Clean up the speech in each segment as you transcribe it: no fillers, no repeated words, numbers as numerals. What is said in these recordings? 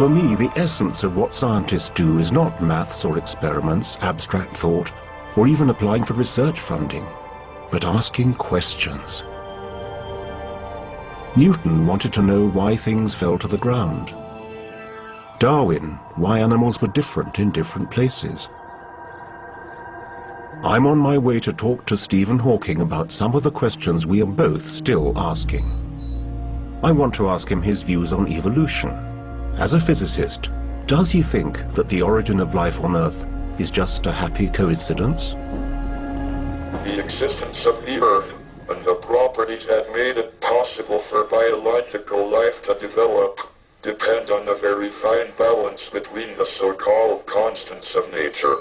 For me, the essence of what scientists do is not maths or experiments, abstract thought, or even applying for research funding, but asking questions. Newton wanted to know why things fell to the ground. Darwin, why animals were different in different places. I'm on my way to talk to Stephen Hawking about some of the questions we are both still asking. I want to ask him his views on evolution. As a physicist, does he think that the origin of life on Earth is just a happy coincidence? The existence of the Earth and the properties that made it possible for biological life to develop depend on a very fine balance between the so-called constants of nature.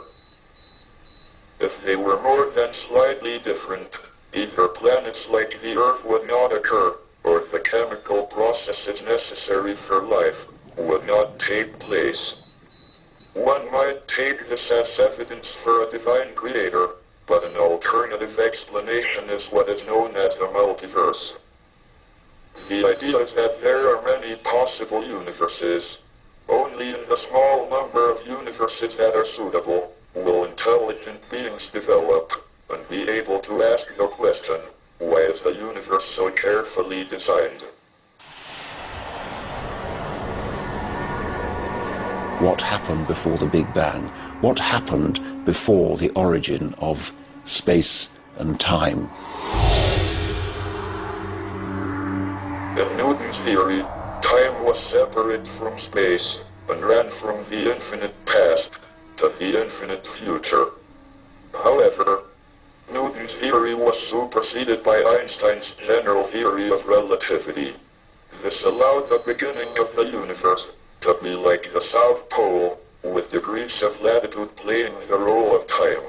If they were more than slightly different, either planets like the Earth would not occur, or the chemical processes necessary for life would not take place. One might take this as evidence for a divine creator, but an alternative explanation is what is known as the multiverse. The idea is that there are many possible universes. Only in the small number of universes that are suitable will intelligent beings develop and be able to ask the question, why is the universe so carefully designed? What happened before the Big Bang? What happened before the origin of space and time? In Newton's theory, time was separate from space and ran from the infinite past to the infinite future. However, Newton's theory was superseded by Einstein's general theory of relativity. This allowed the beginning of the universe to be like the South Pole, with degrees of latitude playing the role of time.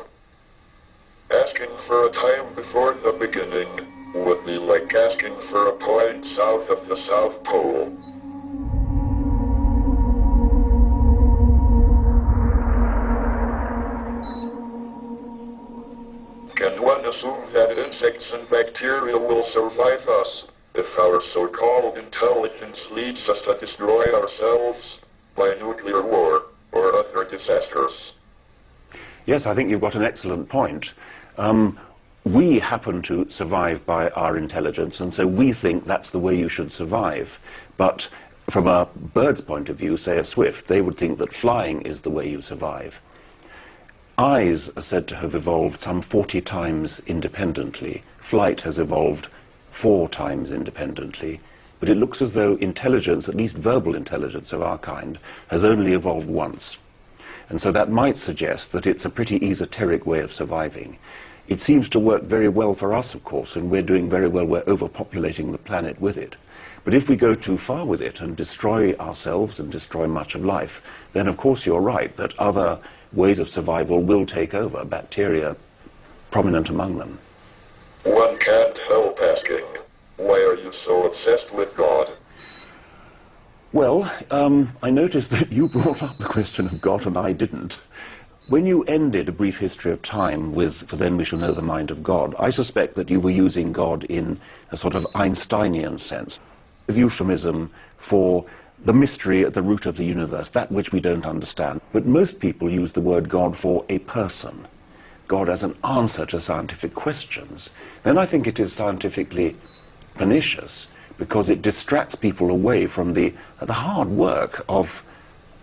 Asking for a time before the beginning would be like asking for a point south of the South Pole. Can one assume that insects and bacteria will survive us if our so-called intelligence leads us to destroy ourselves by nuclear war or other disasters? Yes, I think you've got an excellent point. We happen to survive by our intelligence, and so we think that's the way you should survive. But from a bird's point of view, say a swift, they would think that flying is the way you survive. Eyes are said to have evolved some 40 times independently. Flight has evolved 4 times independently. But it looks as though intelligence, at least verbal intelligence of our kind, has only evolved once. And so that might suggest that it's a pretty esoteric way of surviving. It seems to work very well for us, of course, and we're doing very well. We're overpopulating the planet with it. But if we go too far with it and destroy ourselves and destroy much of life, then of course you're right that other ways of survival will take over, bacteria prominent among them. One can't help asking, why are you so obsessed with God? Well, I noticed that you brought up the question of God and I didn't. When you ended A Brief History of Time with For Then We Shall Know the Mind of God, I suspect that you were using God in a sort of Einsteinian sense, a euphemism for the mystery at the root of the universe, that which we don't understand. But most people use the word God for a person, God as an answer to scientific questions. Then I think it is scientifically pernicious because it distracts people away from the hard work of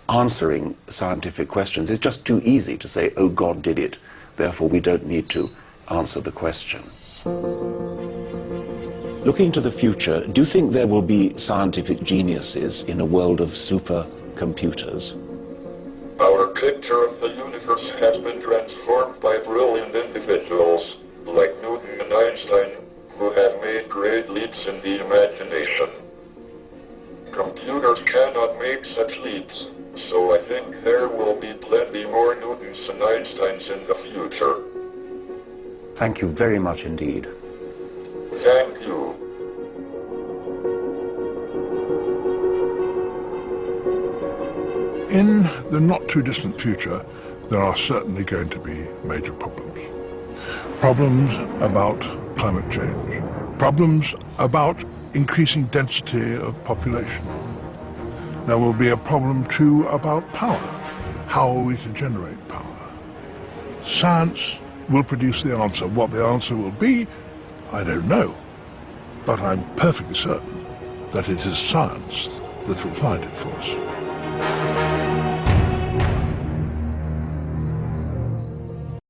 answering scientific questions. It's just too easy to say, oh, God did it, therefore we don't need to answer the question. Looking to the future, do you think there will be scientific geniuses in a world of supercomputers? Our picture of the universe has been transformed by brilliant individuals like Newton and Einstein, who have made great leaps in the imagination. Computers cannot make such leaps, so I think there will be plenty more Newtons and Einsteins in the future. Thank you very much indeed. Thank you. In the not too distant future, there are certainly going to be major problems. Problems about climate change. Problems about increasing density of population. There will be a problem too about power. How are we to generate power? Science will produce the answer. What the answer will be, I don't know. But I'm perfectly certain that it is science that will find it for us.